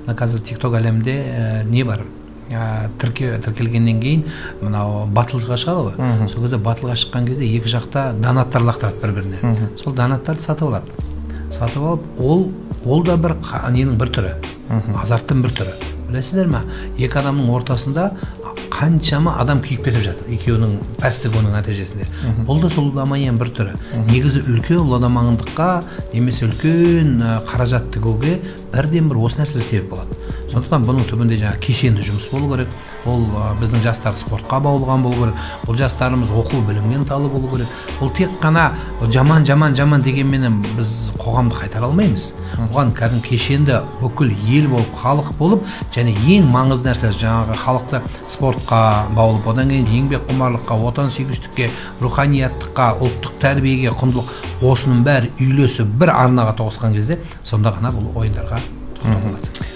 қазір TikTok әлемде не бар? Тіркелгеннен кейін мынау батылға шығады ғой. Сол кезде батылға шыққан кезде екі жақта донаттар лақтырады бір-біріне. Сол донаттарды сатып алады. Сатып алып, ол да бір ненің бір түрі, азарттың бір түрі. Білесіздер ме? Екі адамның ортасында қаншама адам күйіп кетіп жатыр, екеуінің пәстігі оның нәтижесінде. Бұл да сол уладамайын бір түрі. Негізі үлкен уладамаңдыққа немесе үлкен қаражат тігуге бірден бір осы нәрселер себеп болады. Сондықтан бұның түбінде жаңа кешенді жұмыс болу керек. Ол біздің жастар спортқа баулыған болу керек. Ол жастарымыз оқу білімнен талы болу керек. Ол тек қана жаман дегенменен біз қоғамды қайтара алмаймыз. Оған кәдімгі кешенді бүкіл ел болып, халық болып, және ең маңызды нәрсе жаңағы халықты спортқа баулып, одан кейін еңбек құмарлыққа, отансүйгіштікке, руханияттыққа, ұлттық тәрбиеге, құндылық, осының бәрі үйлесіп бір арнаға тоғысқан кезде, сонда ғана бұл ойындарға тоқтау болады.